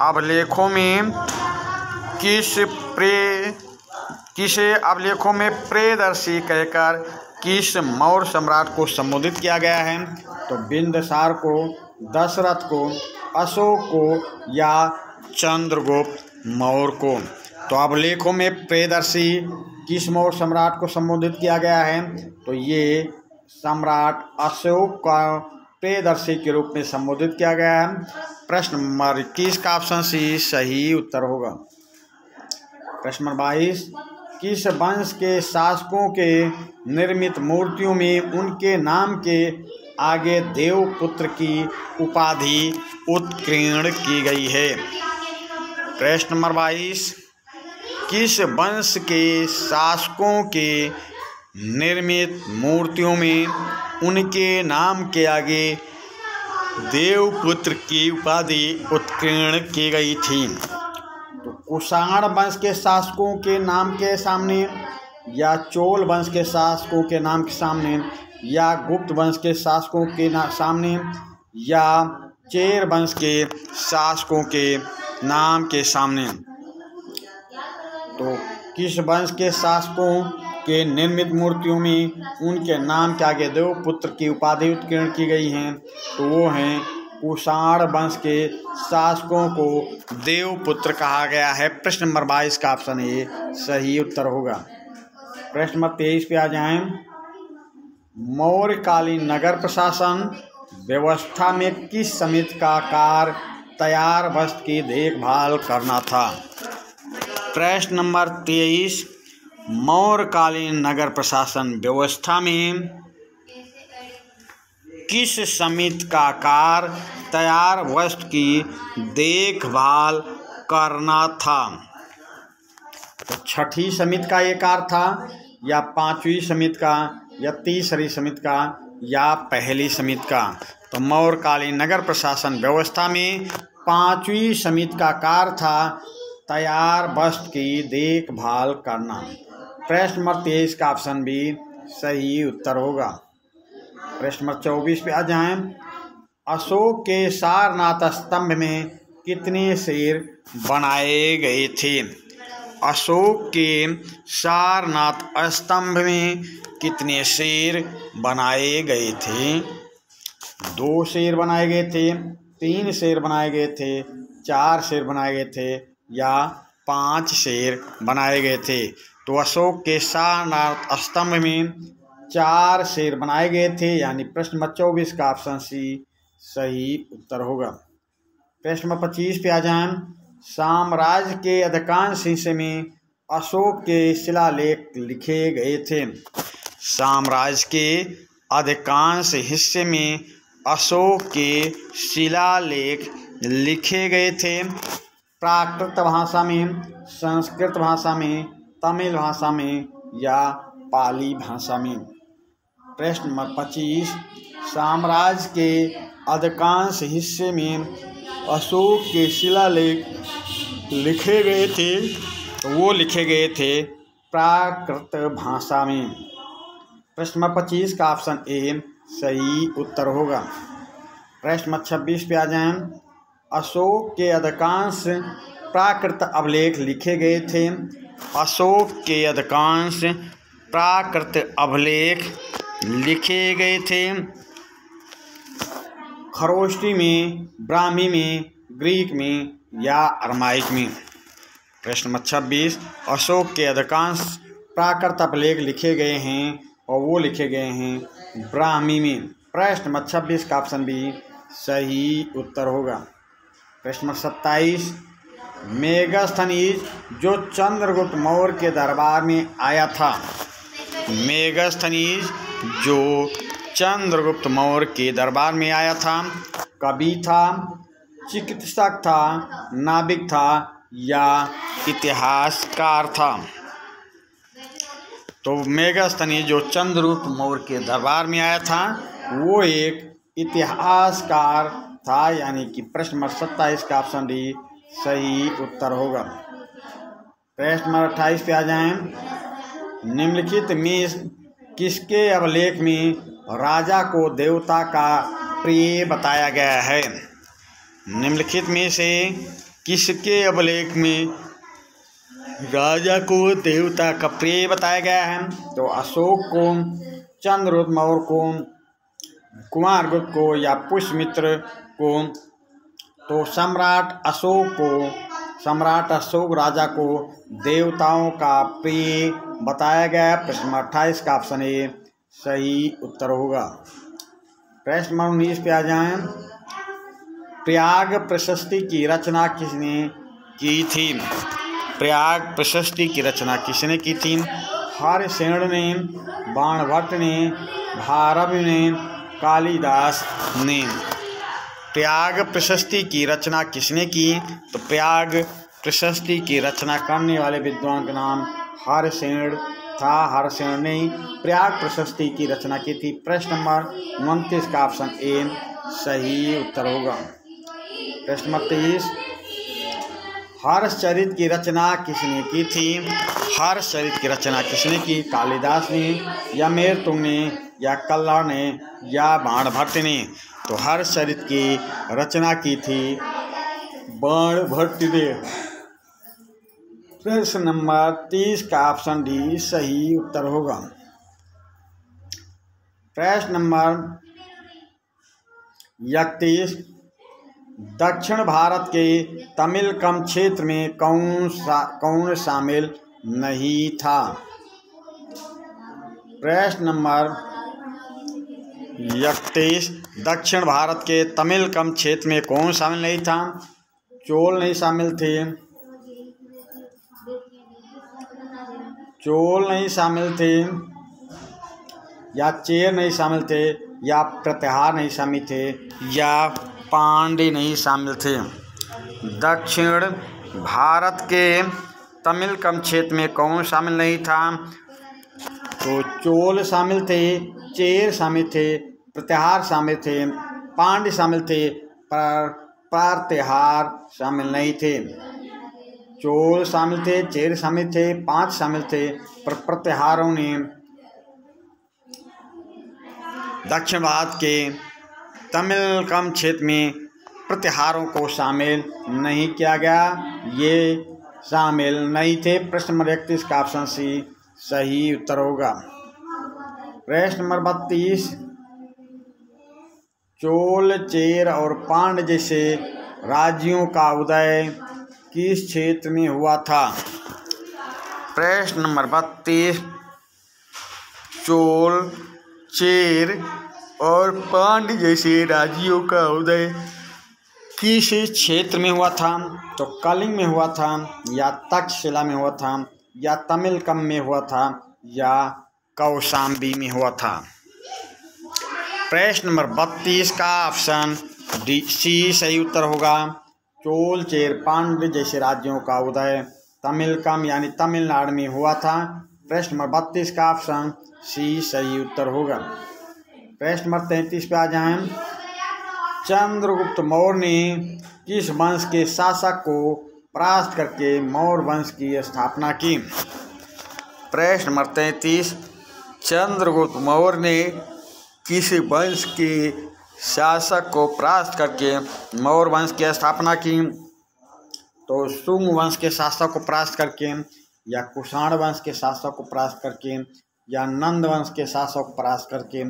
[SPEAKER 1] अभिलेखों में अभिलेखों में प्रियदर्शी कहकर किस मौर्य सम्राट को संबोधित किया गया है? तो बिंदुसार को, दशरथ को, अशोक को या चंद्रगुप्त मौर्य को? तो अभिलेखों में प्रियदर्शी किस मौर्य सम्राट को संबोधित किया गया है? तो ये सम्राट अशोक का प्रियदर्शी के रूप में संबोधित किया गया है। प्रश्न नंबर 21 का ऑप्शन सी सही उत्तर होगा। प्रश्न नंबर 22। किस वंश के शासकों के निर्मित मूर्तियों में उनके नाम के आगे देवपुत्र की उपाधि उत्कीर्ण की गई है? प्रश्न नंबर 22। किस वंश के शासकों के निर्मित मूर्तियों में उनके नाम के आगे देवपुत्र की उपाधि उत्कीर्ण की गई थी? तो कुषाण वंश के शासकों के नाम के सामने या चोल वंश के शासकों के नाम के सामने या गुप्त वंश के शासकों के सामने या चेर वंश के शासकों के नाम के सामने? तो किस वंश के शासकों के निर्मित मूर्तियों में उनके नाम के आगे देवपुत्र की उपाधि उत्कीर्ण की गई हैं? तो वो हैं कुषाण वंश के शासकों को देवपुत्र कहा गया है। प्रश्न नंबर 22 का ऑप्शन ए सही उत्तर होगा। प्रश्न नंबर 23 पे आ जाएं। मौर्यकालीन नगर प्रशासन व्यवस्था में किस समिति का कार्य तैयार वस्त्र की देखभाल करना था? प्रश्न नंबर 23, मौर्यकालीन नगर प्रशासन व्यवस्था में किस समिति का कार्य तैयार वस्त्र की देखभाल करना था? तो छठी समिति का ये कार्य था, या पांचवी समिति का, या तीसरी समिति का, या पहली समिति का? तो मौर्यकालीन नगर प्रशासन व्यवस्था में पांचवी समिति का कार्य था तैयार वस्त्र की देखभाल करना। प्रश्न नंबर 23 का ऑप्शन बी सही उत्तर होगा। प्रश्न नंबर 24 पे आ जाएं। अशोक के सारनाथ स्तंभ में कितने शेर बनाए गए थे? अशोक के सारनाथ स्तंभ में कितने शेर बनाए गए थे? 2 शेर बनाए गए थे, 3 शेर बनाए गए थे, 4 शेर बनाए गए थे, या 5 शेर बनाए गए थे? तो अशोक के सारनाथ स्तंभ में 4 शेर बनाए गए थे, यानी प्रश्न नंबर 24 का ऑप्शन सी सही उत्तर होगा। प्रश्न नंबर 25 पे आ जाएं। साम्राज्य के अधिकांश हिस्से में अशोक के शिलालेख लिखे गए थे। साम्राज्य के अधिकांश हिस्से में अशोक के शिलालेख लिखे गए थे। प्राकृत भाषा में, संस्कृत भाषा में, तमिल भाषा में, या पाली भाषा में? प्रश्न नंबर 25, साम्राज्य के अधिकांश हिस्से में अशोक के शिलालेख लिखे गए थे, वो लिखे गए थे प्राकृत भाषा में। प्रश्न नंबर 25 का ऑप्शन ए सही उत्तर होगा। प्रश्न नंबर 26 पे आ जाएं। अशोक के अधिकांश प्राकृत अभिलेख लिखे गए थे। अशोक के अधिकांश प्राकृत अभिलेख लिखे गए थे खरोष्टी में, ब्राह्मी में, ग्रीक में, या अरमाइक में? प्रश्न नंबर 26, अशोक के अधिकांश प्राकृत अभिलेख लिखे गए हैं और वो लिखे गए हैं ब्राह्मी में। प्रश्न नंबर 26 का ऑप्शन बी सही उत्तर होगा। प्रश्न नंबर 27, मेगास्थनीज जो चंद्रगुप्त मौर्य के दरबार में आया था। मेगास्थनीज जो चंद्रगुप्त मौर्य के दरबार में आया था, कवि था, चिकित्सक था, नाविक था, या इतिहासकार था? तो मेगास्थनीज जो चंद्रगुप्त मौर्य के दरबार में आया था वो एक इतिहासकार था, यानी कि प्रश्न नंबर 27 का ऑप्शन डी सही उत्तर होगा। प्रश्न नंबर 28 पे आ जाएं। निम्नलिखित में किसके अभिलेख में राजा को देवता का प्रिय बताया गया है? निम्नलिखित में से किसके अभिलेख में राजा को देवता का प्रिय बताया गया है? तो अशोक को, चंद्रगुप्त मौर्य को, कुमारगुप्त को, या पुष्यमित्र को? तो सम्राट अशोक राजा को देवताओं का प्रिय बताया गया। प्रश्न नंबर 28 का ऑप्शन ए सही उत्तर होगा। प्रश्न नंबर 19 पे आ जाएं। प्रयाग प्रशस्ति की रचना किसने की थी? प्रयाग प्रशस्ति की रचना किसने की थी? हरिसेन ने, बाणभट्ट ने, भारवी ने, कालिदास ने? प्रयाग प्रशस्ति की रचना किसने की? तो प्रयाग प्रशस्ति की रचना करने वाले विद्वान का नाम हरिसेन था। हरिसेन ने प्रयाग प्रशस्ति की रचना की थी। प्रश्न नंबर 29 का ऑप्शन ए सही उत्तर होगा। प्रश्न नंबर 23, हर्षचरित की रचना किसने की थी? हर्षचरित की रचना किसने की? कालिदास ने, या मेरतुंग ने, या कल्हड़ ने, या बाणभट्ट ने? तो हर्षचरित की रचना की थी बाणभट्ट ने। प्रश्न नंबर 30 का ऑप्शन डी सही उत्तर होगा। प्रश्न नंबर 31, दक्षिण भारत के तमिलकम क्षेत्र में कौन शामिल नहीं था? प्रश्न नंबर 31, दक्षिण भारत के तमिलकम क्षेत्र में कौन शामिल नहीं था? चोल नहीं शामिल थे, या चेर नहीं शामिल थे, या प्रतिहार नहीं शामिल थे, या पांड्य नहीं शामिल थे। दक्षिण भारत के तमिलकम क्षेत्र में कौन शामिल नहीं था? तो चोल शामिल थे, चेर शामिल थे, प्रतिहार शामिल थे, पांड्य शामिल थे, पर प्रतिहार शामिल नहीं थे। चोल शामिल थे, चेर शामिल थे, 5 शामिल थे, पर प्रतिहारों ने दक्षिण भारत के तमिलकम क्षेत्र में प्रतिहारों को शामिल नहीं किया गया, ये शामिल नहीं थे। प्रश्न नंबर 31 का ऑप्शन सी सही उत्तर होगा। प्रश्न नंबर 32, चोल, चेर और पांड्य जैसे राज्यों का उदय किस क्षेत्र में हुआ था? प्रश्न नंबर 32, चोल, चेर और पांड्य जैसे राज्यों का उदय किस क्षेत्र में हुआ था? तो कलिंग में हुआ था, या तक्षशिला में हुआ था, या तमिलकम में हुआ था, या कौशाम्बी में हुआ था। प्रश्न नंबर 32 का ऑप्शन डी सी सही उत्तर होगा। चोल, चेर, पांड्य जैसे राज्यों का उदय तमिलकम यानी तमिलनाडु में हुआ था। प्रश्न नंबर 32 का ऑप्शन सी सही उत्तर होगा। प्रश्न नंबर 33 पे आ जाएं। चंद्रगुप्त मौर्य ने किस वंश के शासक को परास्त करके मौर्य वंश की स्थापना की? प्रश्न नंबर 33, चंद्रगुप्त मौर्य ने किस वंश के शासक को परास्त करके मौर्य वंश की स्थापना की? तो शुंग वंश के शासक को परास्त करके, या कुषाण वंश के शासक को परास्त करके, या नंद वंश के शासक को परास्त करके,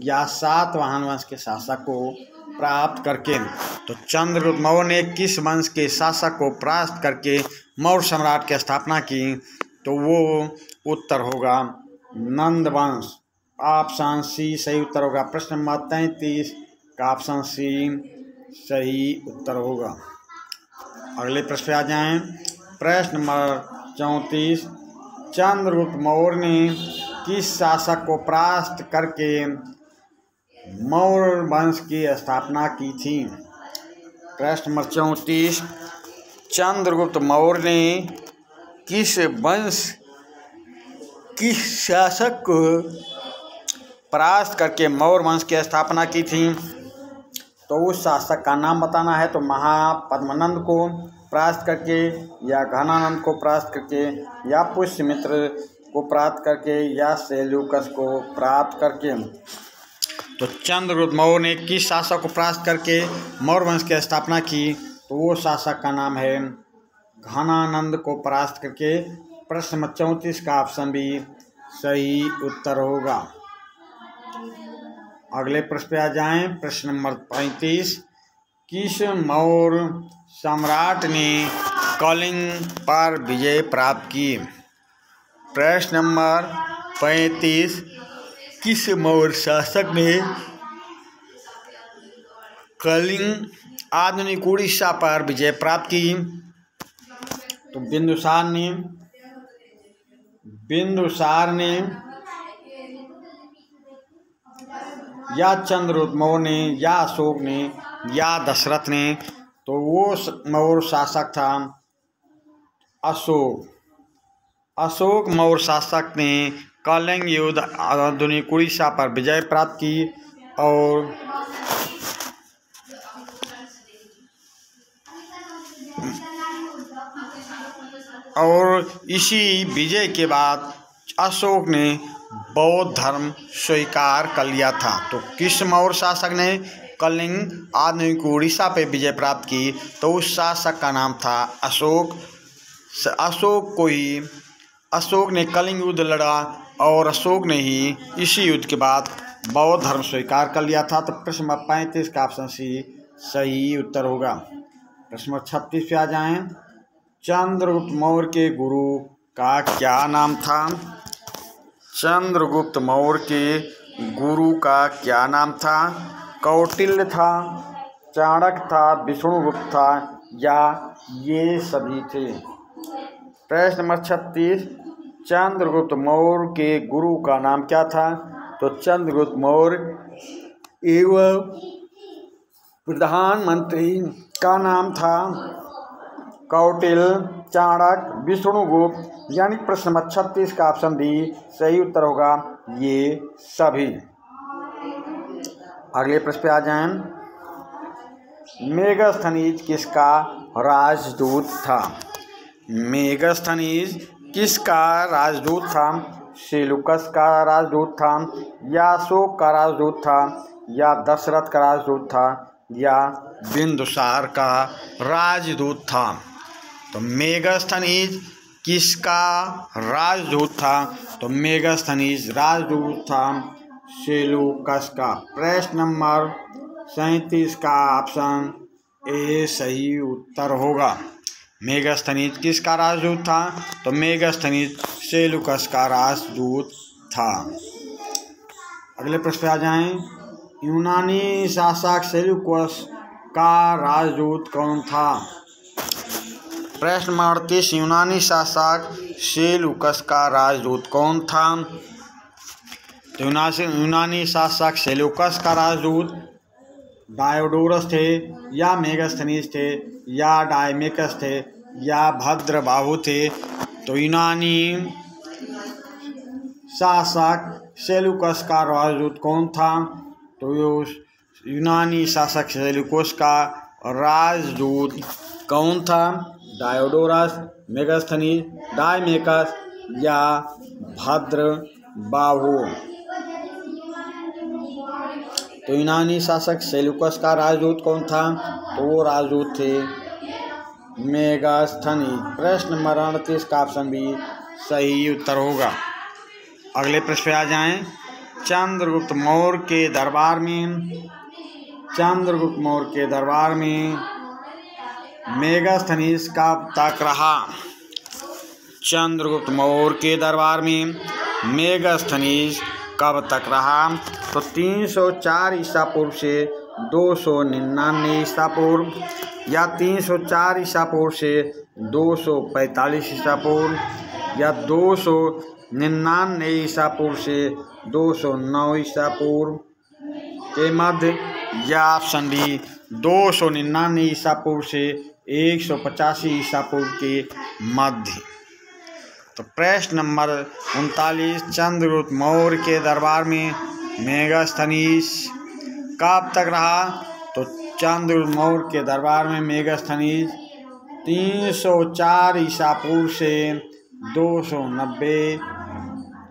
[SPEAKER 1] या सातवाहन वंश के शासक को प्राप्त करके। तो चंद्रगुप्त मौर्य ने किस वंश के शासक को परास्त करके मौर्य सम्राट की स्थापना की? तो वो उत्तर होगा नंद वंश। ऑप्शन सी सही उत्तर होगा। प्रश्न नंबर 33 का ऑप्शन सी सही उत्तर होगा। अगले प्रश्न पे आ जाएं। प्रश्न नंबर 34, चंद्रगुप्त मौर्य ने किस शासक को परास्त करके मौर्य वंश की स्थापना की थी? प्रश्न नंबर 34, चंद्रगुप्त मौर्य ने किस शासक को परास्त करके मौर्य वंश की स्थापना की थी? तो उस शासक का नाम बताना है। तो महापद्मनंद को परास्त करके, या घनानंद को परास्त करके, या पुष्यमित्र को प्राप्त करके, या सेल्यूकस को प्राप्त करके। तो चंद्रगुप्त मौर्य ने किस शासक को परास्त करके मौर्य वंश की स्थापना की? तो वो शासक का नाम है घनानंद को परास्त करके। प्रश्न नंबर 34 का ऑप्शन भी सही उत्तर होगा। अगले प्रश्न पे आ जाएं। प्रश्न नंबर 35, किस मौर्य सम्राट ने कलिंग पर विजय प्राप्त की? प्रश्न नंबर 35, किस मौर्य शासक ने कलिंग आधुनिक उड़ीसा पर विजय प्राप्त की? तो बिंदुसार ने, या चंद्रगुप्त मौर्य ने, या अशोक ने, या दशरथ ने। तो वो मौर्य शासक था अशोक मौर्य शासक ने कलिंग युद्ध आधुनिक उड़ीसा पर विजय प्राप्त की, और इसी विजय के बाद अशोक ने बौद्ध धर्म स्वीकार कर लिया था। तो किस मौर्य शासक ने कलिंग आधुनिक उड़ीसा पे विजय प्राप्त की? तो उस शासक का नाम था अशोक। अशोक ने कलिंग युद्ध लड़ा, और अशोक ने ही इसी युद्ध के बाद बौद्ध धर्म स्वीकार कर लिया था। तो प्रश्न नंबर 35 का ऑप्शन सी सही उत्तर होगा। प्रश्न नंबर 36 पे आ जाएं। चंद्रगुप्त मौर्य के गुरु का क्या नाम था? चंद्रगुप्त मौर्य के गुरु का क्या नाम था? कौटिल्य था, चाणक्य था, विष्णुगुप्त था या ये सभी थे? प्रश्न नंबर 36, चंद्रगुप्त मौर्य के गुरु का नाम क्या था? तो चंद्रगुप्त मौर्य एवं प्रधानमंत्री का नाम था कौटिल्य, चाणक्य, विष्णुगुप्त, यानी प्रश्न नंबर 36 का ऑप्शन डी सही उत्तर होगा, ये सभी। अगले प्रश्न पे आ जाएं। मेगास्थनीज किसका राजदूत था? मेगास्थनीज किसका राजदूत था? सेलुकस का राजदूत था या अशोक का राजदूत था या दशरथ का राजदूत था या बिंदुसार का राजदूत था? तो मेगास्थनीज किसका राजदूत था? तो मेगास्थनीज राजदूत था सेलुकस का। प्रश्न नंबर 37 का ऑप्शन ए सही उत्तर होगा। मेगास्थनीज किसका राजदूत था? तो मेगास्थनीज सेलुकस का राजदूत था। अगले प्रश्न पे आ जाएं। यूनानी शासक सेलुकस का राजदूत कौन था? प्रश्न नंबर 38, यूनानी शासक सेलुकस का राजदूत कौन था? तो यूनानी शासक सेलुकस का राजदूत डायोडोरस थे या मेगास्थनीज थे या डायमेकस थे या भद्रबाहु थे? तो यूनानी शासक सेलुकस का राजदूत कौन था? तो यूनानी शासक सेलुकस का राजदूत कौन था? डायोडोरस, मेगास्थनीज, डायमेकस या भद्रबाहु? तो यूनानी शासक सेलुकस का राजदूत कौन था? तो वो राजदूत थे मेगास्थनीज। प्रश्न नंबर 38 का ऑप्शन बी सही उत्तर होगा। अगले प्रश्न पे आ जाएं। चंद्रगुप्त मौर्य के दरबार में मेगास्थनीज कब तक रहा? चंद्रगुप्त मौर्य के दरबार में मेगास्थनीज कब तक रहा? तो 304 ईसा पूर्व से 299 ईसा पूर्व या 304 ईसा पूर्व से 245 ईसा पूर्व या 299 ईसा पूर्व से 209 ईसा पूर्व के मध्य या ऑप्शन डी 299 ईसा पूर्व से 185 ईसा पूर्व के मध्य। तो प्रश्न नंबर 39, चंद्रगुप्त मौर्य के दरबार में मेगास्थनीज कब तक रहा? तो चंद्रगुप्त मौर्य के दरबार में मेगास्थनीज 304 ईसा पूर्व से 290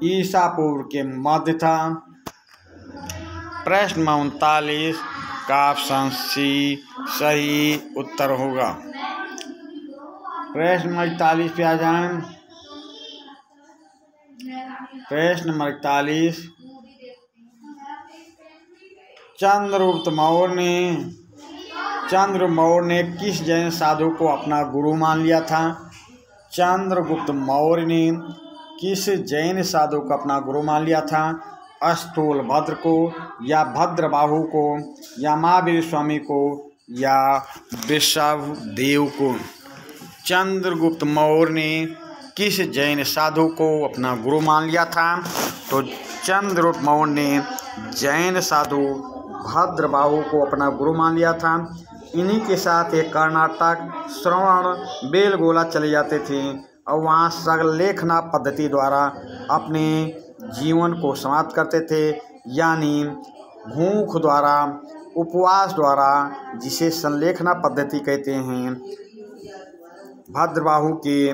[SPEAKER 1] ईसा पूर्व के मध्य था। प्रश्न 39 का ऑप्शन सी सही उत्तर होगा। प्रश्न नंबर 41 पे आ जाएं। प्रश्न नंबर 41, चंद्रगुप्त मौर्य ने किस जैन साधु को अपना गुरु मान लिया था? चंद्रगुप्त मौर्य ने किस जैन साधु को अपना गुरु मान लिया था? स्थूलभद्र को या भद्रबाहु को या महावीर स्वामी को या वृषभदेव को? चंद्रगुप्त मौर्य ने किस जैन साधु को अपना गुरु मान लिया था? तो चंद्रगुप्त मौर्य ने जैन साधु भद्रबाहु को अपना गुरु मान लिया था। इन्हीं के साथ ये कर्नाटक श्रवण बेलगोला चले जाते थे और वहाँ सरलेखना पद्धति द्वारा अपने जीवन को समाप्त करते थे, यानी भूख द्वारा, उपवास द्वारा, जिसे संलेखना पद्धति कहते हैं। भद्रबाहु के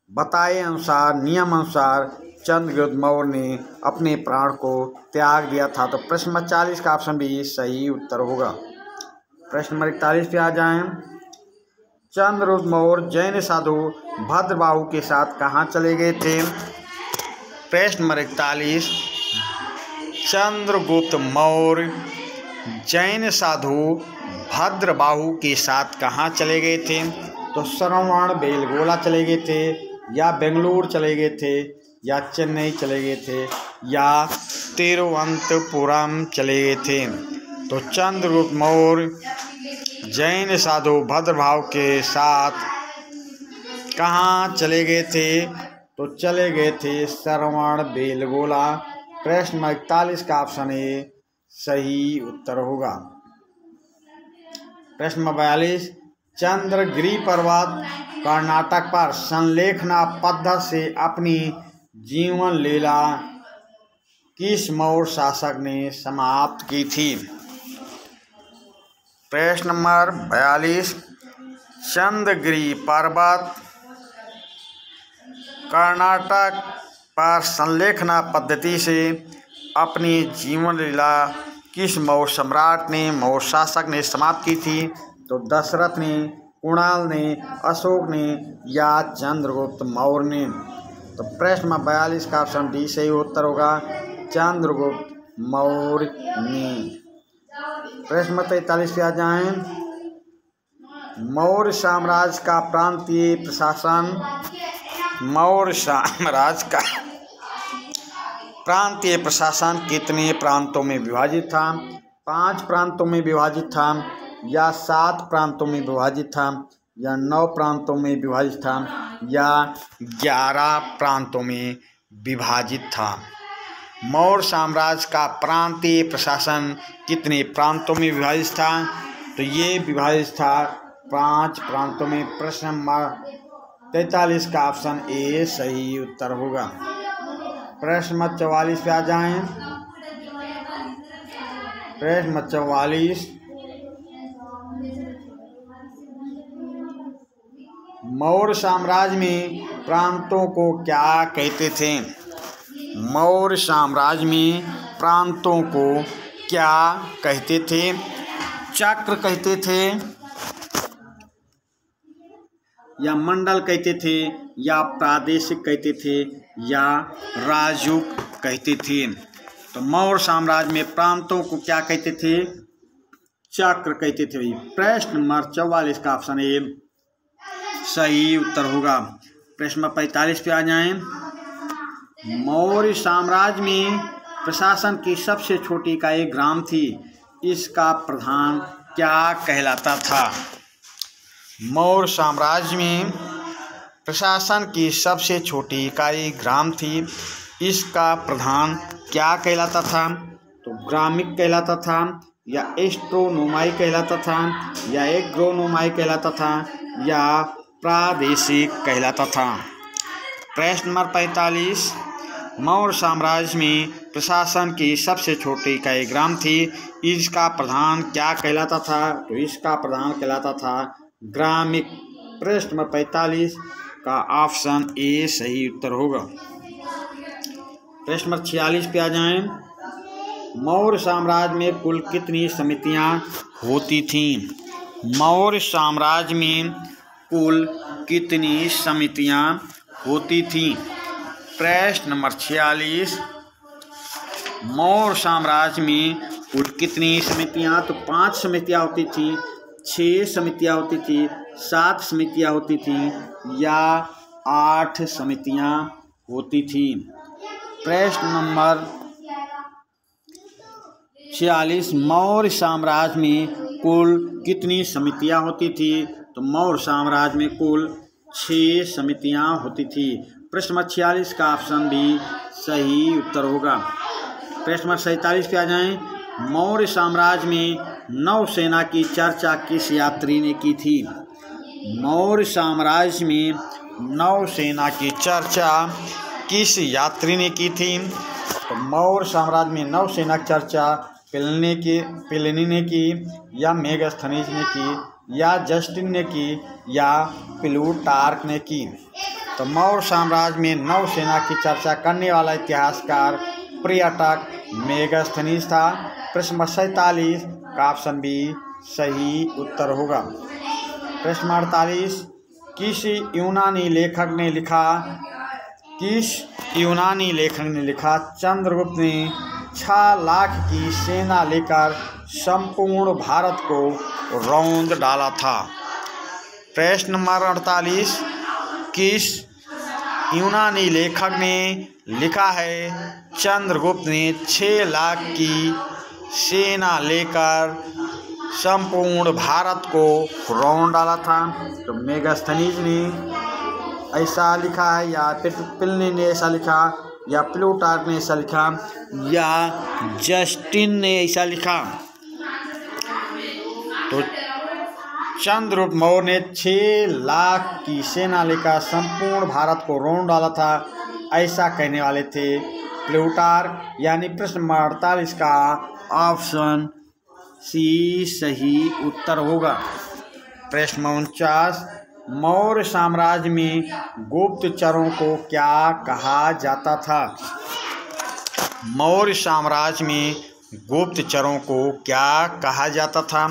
[SPEAKER 1] बताए अनुसार, नियम अनुसार चंद्रगुप्त मौर्य ने अपने प्राण को त्याग दिया था। तो प्रश्न नंबर 40 का ऑप्शन भी सही उत्तर होगा। प्रश्न नंबर 41 पे आ जाएं। चंद्रगुप्त मौर्य जैन साधु भद्रबाहु के साथ कहाँ चले गए थे? प्रश्न नंबर 41, चंद्रगुप्त मौर्य जैन साधु भद्रबाहु के साथ कहाँ चले गए थे? तो श्रवण बेलगोला चले गए थे, या बेंगलुरु चले गए थे, या चेन्नई चले गए थे, या तिरुवनंतपुरम चले गए थे। तो चंद्रगुप्त मौर्य जैन साधु भद्रबाहु के साथ कहाँ चले गए थे? तो चले गए थे श्रवण बेलगोला। प्रश्न नंबर 41 का ऑप्शन ए सही उत्तर होगा। प्रश्न नंबर 42, चंद्रगिरी पर्वत कर्नाटक पर संलेखना पद्धति से अपनी जीवन लीला किस मौर्य शासक ने समाप्त की थी? प्रश्न नंबर 42, चंद्रगिरी पर्वत कर्नाटक पर संलेखना पद्धति से अपनी जीवन लीला किस मौर्य सम्राट ने, मौर्य शासक ने समाप्त की थी? तो दशरथ ने, कुणाल ने, अशोक ने, या चंद्रगुप्त मौर्य ने। तो प्रश्न नंबर 42 का ऑप्शन डी सही उत्तर होगा, चंद्रगुप्त मौर्य ने। प्रश्न नंबर 43 पे आ जाएं। मौर्य साम्राज्य का प्रांतीय प्रशासन, मौर्य साम्राज्य का प्रांतीय प्रशासन कितने प्रांतों में विभाजित था? 5 प्रांतों में विभाजित था, या 7 प्रांतों में विभाजित था, या 9 प्रांतों में विभाजित था, या 11 प्रांतों में विभाजित था? मौर्य साम्राज्य का प्रांतीय प्रशासन कितने प्रांतों में विभाजित था? तो ये विभाजित था 5 प्रांतों में। प्रश्न नंबर 43 का ऑप्शन ए सही उत्तर होगा। प्रश्न नंबर 44 पे आ जाएं। प्रश्न नंबर 44, मौर्य साम्राज्य में प्रांतों को क्या कहते थे? मौर्य साम्राज्य में प्रांतों को क्या कहते थे? चक्र कहते थे, या मंडल कहते थे, या प्रादेशिक कहते थे, या राजुक कहते थे? तो मौर्य साम्राज्य में प्रांतों को क्या कहते थे? चक्र कहते थे। प्रश्न नंबर 44 का ऑप्शन ए सही उत्तर होगा। प्रश्न नंबर 45 पे आ जाएं। मौर्य साम्राज्य में प्रशासन की सबसे छोटी इकाई ग्राम थी, इसका प्रधान क्या कहलाता था? मौर्य साम्राज्य में प्रशासन की सबसे छोटी इकाई ग्राम थी, इसका प्रधान क्या कहलाता था? तो ग्रामिक कहलाता था, या एस्ट्रोनोमाई कहलाता था, या एग्रोनोमाई कहलाता था, या प्रादेशिक कहलाता था? प्रश्न नंबर 45, मौर्य साम्राज्य में प्रशासन की सबसे छोटी इकाई ग्राम थी, इसका प्रधान क्या कहलाता था? तो इसका प्रधान कहलाता था ग्रामिक। प्रश्न नंबर 45 का ऑप्शन ए सही उत्तर होगा। प्रश्न नंबर 46 पे आ जाएं। मौर्य साम्राज्य में कुल कितनी समितियां होती थीं? मौर्य साम्राज्य में कुल कितनी समितियां होती थीं? प्रश्न नंबर 46, मौर्य साम्राज्य में कुल कितनी समितियां? तो 5 समितियां होती थी, 6 समितियां होती थी, 7 समितियां होती थी, या 8 समितियां होती थी? प्रश्न नंबर 46, मौर्य साम्राज्य में कुल कितनी समितियां होती थी? तो मौर्य साम्राज्य में कुल 6 समितियां होती थी। प्रश्न नंबर 46 का ऑप्शन भी सही उत्तर होगा। प्रश्न नंबर 47 पे आ जाएं। मौर्य साम्राज्य में नौसेना की चर्चा किस यात्री ने की थी? मौर्य साम्राज्य में नौसेना की चर्चा किस यात्री ने की थी? तो मौर्य साम्राज्य में नौसेना की चर्चा प्लिनी ने की, या मेगास्थनीज ने की, या जस्टिन ने की, या प्लूटार्क ने की? तो मौर्य साम्राज्य में नौसेना की चर्चा करने वाला इतिहासकार पर्यटक मेगास्थनीज था। प्रश्न नंबर 47 का ऑप्शन बी सही उत्तर होगा। प्रश्न नंबर 48, किस यूनानी लेखक ने लिखा चंद्रगुप्त ने 6 लाख की सेना लेकर संपूर्ण भारत को रौंद डाला था। प्रश्न नंबर 48, किस यूनानी लेखक ने लिखा है चंद्रगुप्त ने 6 लाख की सेना लेकर संपूर्ण भारत को रौंद डाला था? तो मेगास्थनीज ने ऐसा लिखा है, या प्लिनी ने ऐसा लिखा, या प्लूटार्क ने ऐसा लिखा, या जस्टिन ने ऐसा लिखा? तो चंद्रगुप्त मौर्य ने 6 लाख की सेना लेकर संपूर्ण भारत को रौंद डाला था, ऐसा कहने वाले थे प्लूटार्क। यानी प्रश्न नंबर 48 का ऑप्शन सी सही उत्तर होगा। प्रश्न 49, मौर्य साम्राज्य में गुप्तचरों को क्या कहा जाता था? मौर्य साम्राज्य में गुप्तचरों को क्या कहा जाता था?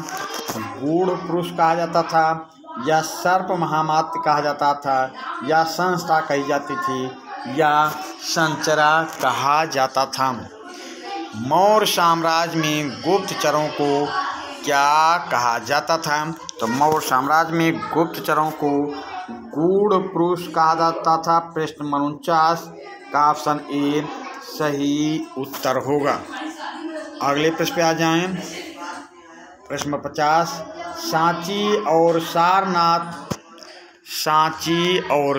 [SPEAKER 1] गूढ़ पुरुष कहा जाता था, या सर्प महामात्र कहा जाता था, या संस्था कही जाती थी, या संचरा कहा जाता था? मौर्य साम्राज्य में गुप्तचरों को क्या कहा जाता था? तो मौर्य साम्राज्य में गुप्तचरों को गूढ़ पुरुष कहा जाता था। प्रश्न नंबर 49 का ऑप्शन ए सही उत्तर होगा। अगले प्रश्न पे आ जाएं। प्रश्न नंबर 50, सांची और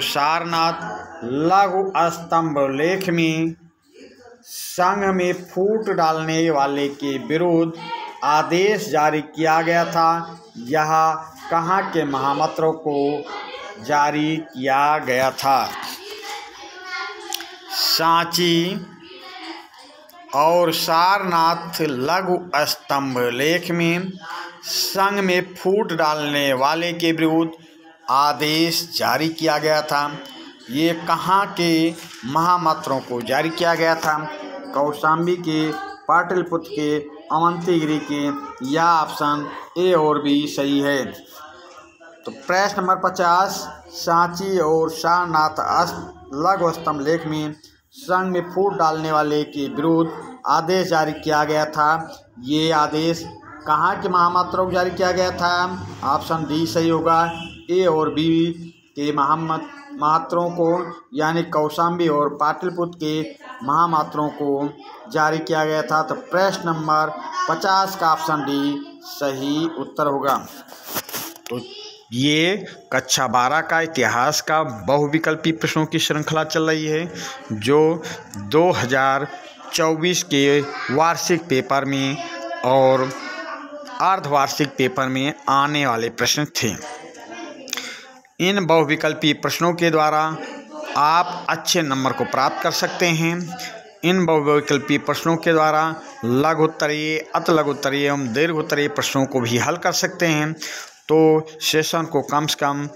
[SPEAKER 1] सारनाथ लघु स्तंभ लेख में संघ में फूट डालने वाले के विरुद्ध आदेश जारी किया गया था। यह कहाँ के महामंत्रों को जारी किया गया था? सांची और सारनाथ लघु स्तंभ लेख में संघ में फूट डालने वाले के विरुद्ध आदेश जारी किया गया था। ये कहाँ के महामंत्रों को जारी किया गया था? कौशाम्बी के, पाटलिपुत्र के, अवंतीगिरि के, या ऑप्शन ए और बी सही है? तो प्रश्न नंबर 50, सांची और सारनाथ लघु स्तंभ लेख में संघ में फूट डालने वाले के विरुद्ध आदेश जारी किया गया था। ये आदेश कहाँ के महामंत्रों को जारी किया गया था? ऑप्शन डी सही होगा। ए और बी के महामंत्रों को, यानी कौशाम्बी और पाटलिपुत्र के महामंत्रों को जारी किया गया था। तो प्रश्न नंबर 50 का ऑप्शन डी सही उत्तर होगा। तो ये कक्षा 12 का इतिहास का बहुविकल्पी प्रश्नों की श्रृंखला चल रही है, जो 2024 के वार्षिक पेपर में और अर्धवार्षिक पेपर में आने वाले प्रश्न थे। इन बहुविकल्पी प्रश्नों के द्वारा आप अच्छे नंबर को प्राप्त कर सकते हैं। इन बहुविकल्पी प्रश्नों के द्वारा लघु उत्तरीय, अति लघु उत्तरीय एवं दीर्घ उत्तरीय प्रश्नों को भी हल कर सकते हैं। तो सेशन को कम से कम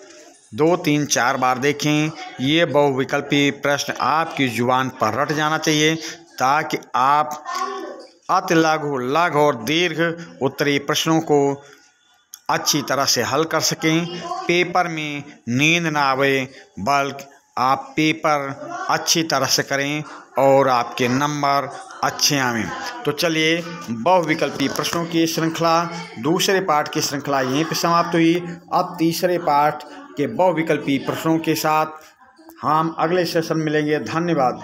[SPEAKER 1] 2, 3, 4 बार देखें। ये बहुविकल्पी प्रश्न आपकी जुबान पर रट जाना चाहिए, ताकि आप अति लघु, लघु और दीर्घ उत्तरीय प्रश्नों को अच्छी तरह से हल कर सकें। पेपर में नींद ना आवे, बल्कि आप पेपर अच्छी तरह से करें और आपके नंबर अच्छे आवें। तो चलिए, बहुविकल्पी प्रश्नों की श्रृंखला, दूसरे पाठ की श्रृंखला यहीं पर समाप्त हुई। अब तीसरे पाठ के बहुविकल्पी प्रश्नों के साथ हम अगले सेशन मिलेंगे। धन्यवाद।